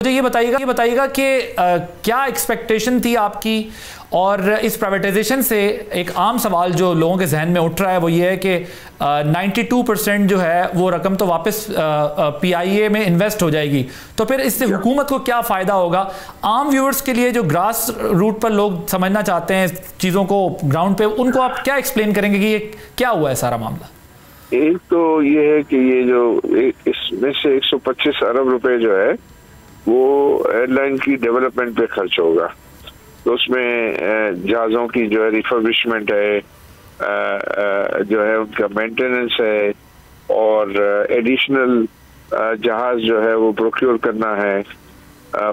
मुझे ये बताइएगा कि क्या एक्सपेक्टेशन थी आपकी, और इस प्राइवेटाइजेशन से एक आम सवाल जो लोगों के जहन में उठ रहा है वो ये है कि 92% जो है वो रकम तो वापस पीआईए में इन्वेस्ट हो जाएगी, तो फिर इससे हुकूमत को क्या फ़ायदा होगा? आम व्यूअर्स के लिए जो ग्रास रूट पर लोग समझना चाहते हैं चीज़ों को ग्राउंड पे, उनको आप क्या एक्सप्लेन करेंगे कि ये क्या हुआ है सारा मामला? एक तो ये है कि ये जो इसमें से 125 अरब रुपए जो है वो एयरलाइन की डेवलपमेंट पे खर्च होगा। तो उसमें जहाज़ों की जो है रिफर्बिशमेंट है, जो है उनका मेंटेनेंस है, और एडिशनल जहाज जो है वो प्रोक्योर करना है,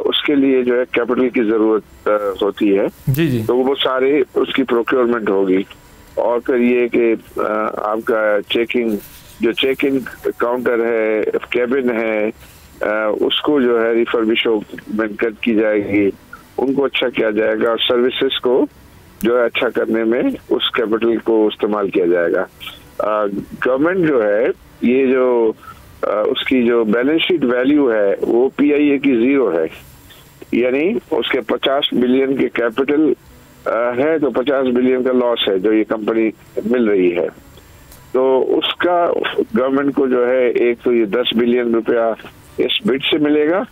उसके लिए जो है कैपिटल की ज़रूरत होती है। जी। तो वो सारे उसकी प्रोक्योरमेंट होगी। और फिर ये कि आपका चेक इन काउंटर है, कैबिन है, उसको जो है रिफर्बिशमेंट की जाएगी, उनको अच्छा किया जाएगा, और सर्विसेज को जो है अच्छा करने में उस कैपिटल को इस्तेमाल किया जाएगा। गवर्नमेंट जो है ये जो उसकी जो बैलेंस शीट वैल्यू है वो पीआईए की 0 है, यानी उसके 50 बिलियन के कैपिटल है तो 50 बिलियन का लॉस है जो ये कंपनी मिल रही है। तो उसका गवर्नमेंट को जो है एक तो ये 10 बिलियन रुपया इस बिड से मिलेगा,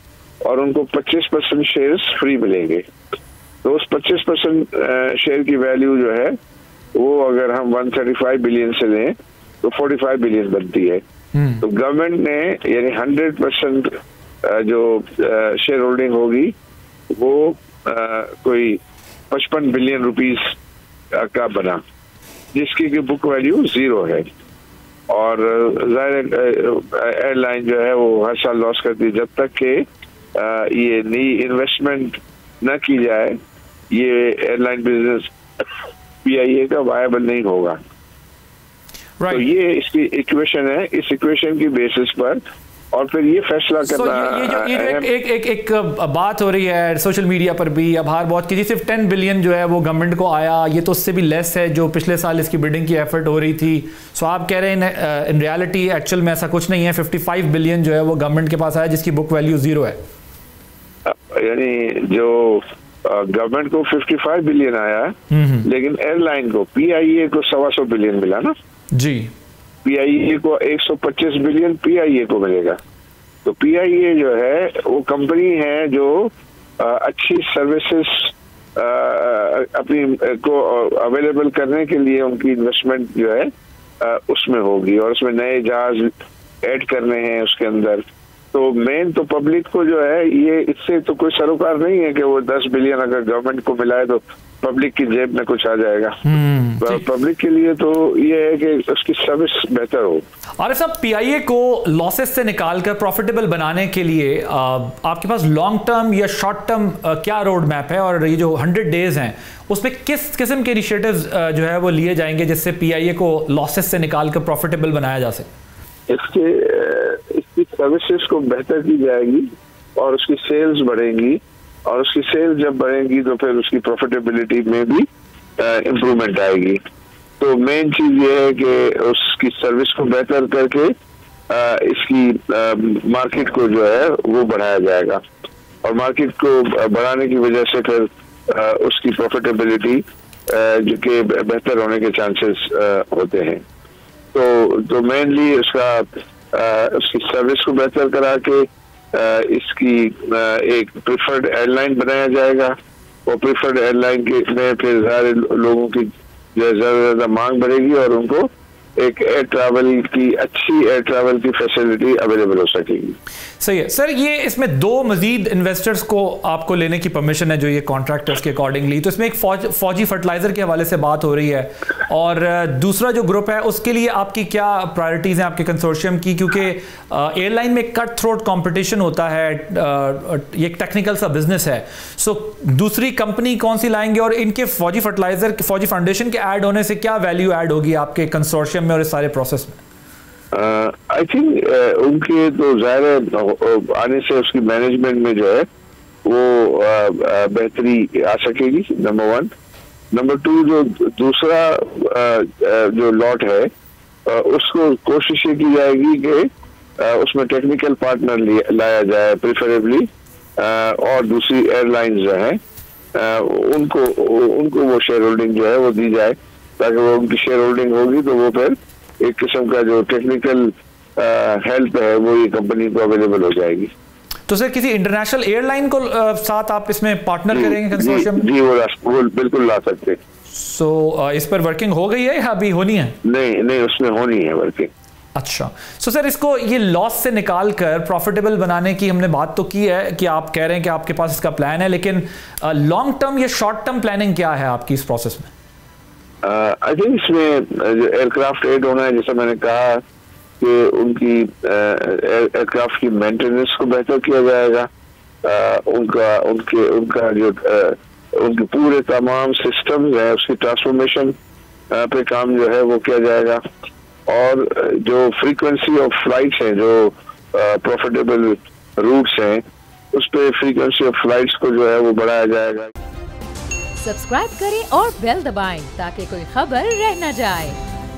और उनको 25% शेयर्स फ्री मिलेंगे। तो उस 25% शेयर की वैल्यू जो है वो अगर हम 135 बिलियन से लें तो 45 बिलियन बनती है। तो गवर्नमेंट ने यानी 100% जो शेयर होल्डिंग होगी वो कोई 55 बिलियन रुपीस का बना, जिसकी की बुक वैल्यू 0 है। और जाहिर एयरलाइन जो है वो हर साल लॉस करती है। जब तक कि ये नई इन्वेस्टमेंट न की जाए ये एयरलाइन बिजनेस पीआईए का वायबल नहीं होगा। तो ये इसकी इक्वेशन है, इस इक्वेशन की बेसिस पर और फिर ये फैसला करना। एक बात हो रही है सोशल मीडिया पर भी, अब हार बहुत की, सिर्फ 10 बिलियन जो है वो गवर्नमेंट को आया, ये तो उससे भी लेस है जो पिछले साल इसकी बिल्डिंग की एफर्ट हो रही थी। सो आप कह रहे हैं इन रियलिटी एक्चुअल में ऐसा कुछ नहीं है, 55 बिलियन जो है वो गवर्नमेंट के पास आया जिसकी बुक वैल्यू 0 है। यानी जो गवर्नमेंट को 55 बिलियन आया, लेकिन एयरलाइन को पीआईए को 125 बिलियन मिला ना जी। पीआईए को 125 बिलियन पीआईए को मिलेगा। तो पीआईए जो है वो कंपनी है जो अच्छी सर्विसेज अपनी को अवेलेबल करने के लिए उनकी इन्वेस्टमेंट जो है उसमें होगी, और उसमें नए जहाज ऐड करने हैं उसके अंदर। तो मेन तो पब्लिक को जो है ये इससे तो कोई सरोकार नहीं है कि वो 10 बिलियन अगर गवर्नमेंट को मिला है तो पब्लिक की जेब में कुछ आ जाएगा। पब्लिक के लिए तो ये है कि उसकी सर्विस बेहतर हो। और साहब, पीआईए को लॉसेस से निकालकर प्रॉफिटेबल बनाने के लिए आपके पास लॉन्ग टर्म या शॉर्ट टर्म क्या रोड मैप है, और ये जो 100 डेज हैं उसमें किस किस्म के इनिशिएटिव्स जो है वो लिए जाएंगे जिससे पीआईए को लॉसेस से निकालकर प्रॉफिटेबल बनाया जा सके? इसकी सर्विसेज को बेहतर की जाएगी और उसकी सेल्स बढ़ेंगी, और उसकी सेल्स जब बढ़ेंगी तो फिर उसकी प्रॉफिटेबिलिटी में भी इम्प्रूवमेंट आएगी। तो मेन चीज ये है कि उसकी सर्विस को बेहतर करके इसकी मार्केट को जो है वो बढ़ाया जाएगा, और मार्केट को बढ़ाने की वजह से फिर उसकी प्रॉफिटेबिलिटी जो कि बेहतर होने के चांसेस होते हैं। तो मेनली उसकी सर्विस को बेहतर करा के इसकी एक प्रिफर्ड एयरलाइन बनाया जाएगा, और प्रिफर्ड एयरलाइन के में फिर सारे लोगों की ज्यादा मांग बढ़ेगी और उनको एक अच्छी एयर ट्रैवल की फैसिलिटी अवेलेबल हो सकेगी। सही है सर। ये इसमें 2 मजीद इन्वेस्टर्स को आपको लेने की परमिशन है जो ये कॉन्ट्रैक्टर्स के अकॉर्डिंगली, तो इसमें एक फौजी फर्टिलाइजर के हवाले से बात हो रही है, और दूसरा जो ग्रुप है उसके लिए आपकी क्या प्रायोरिटीज़ हैं आपके कंसोर्शियम की? क्योंकि एयरलाइन में कट थ्रोट कॉम्पिटिशन होता है, ये एक टेक्निकल सा बिजनेस है। सो दूसरी कंपनी कौन सी लाएंगे, और इनके फौजी फाउंडेशन के ऐड होने से क्या वैल्यू ऐड होगी आपके कंसोर्शियम में और इस सारे प्रोसेस में? आई थिंक उनके तो जाहिर आने से उसकी मैनेजमेंट में जो है वो बेहतरी आ सकेगी, नंबर 1। नंबर 2, जो दूसरा जो लॉट है उसको कोशिश ये की जाएगी कि उसमें टेक्निकल पार्टनर लाया जाए प्रेफरेबली, और दूसरी एयरलाइंस जो है उनको वो शेयर होल्डिंग जो है वो दी जाए, ताकि वो उनकी शेयर होल्डिंग होगी तो वो फिर एक किस्म का जो टेक्निकल हेल्प है वो ये कंपनी को अवेलेबल हो जाएगी। तो सर किसी इंटरनेशनल एयरलाइन को साथ आप इसमें पार्टनर करेंगे कंसोर्शियम? जी वो बिल्कुल ला सकते। सो इस पर वर्किंग हो गई है या अभी होनी है? नहीं उसमें होनी है वर्किंग। अच्छा, सो सर इसको ये लॉस से निकाल कर प्रॉफिटेबल बनाने की हमने बात तो की है कि आप कह रहे हैं कि आपके पास इसका प्लान है, लेकिन लॉन्ग टर्म या शॉर्ट टर्म प्लानिंग क्या है आपकी इस प्रोसेस में? आई थिंक इसमें जो एयरक्राफ्ट एड होना है, जैसा मैंने कहा कि उनकी एयरक्राफ्ट की मेंटेनेंस को बेहतर किया जाएगा, उनका जो उनके पूरे तमाम सिस्टम्स हैं उसकी ट्रांसफॉर्मेशन पे काम जो है वो किया जाएगा, और जो फ्रीक्वेंसी ऑफ फ्लाइट्स हैं, जो प्रॉफिटेबल रूट्स हैं, उस पे फ्रीक्वेंसी ऑफ फ्लाइट्स को जो है वो बढ़ाया जाएगा। सब्सक्राइब करें और बेल दबाएं ताकि कोई खबर रह न जाए।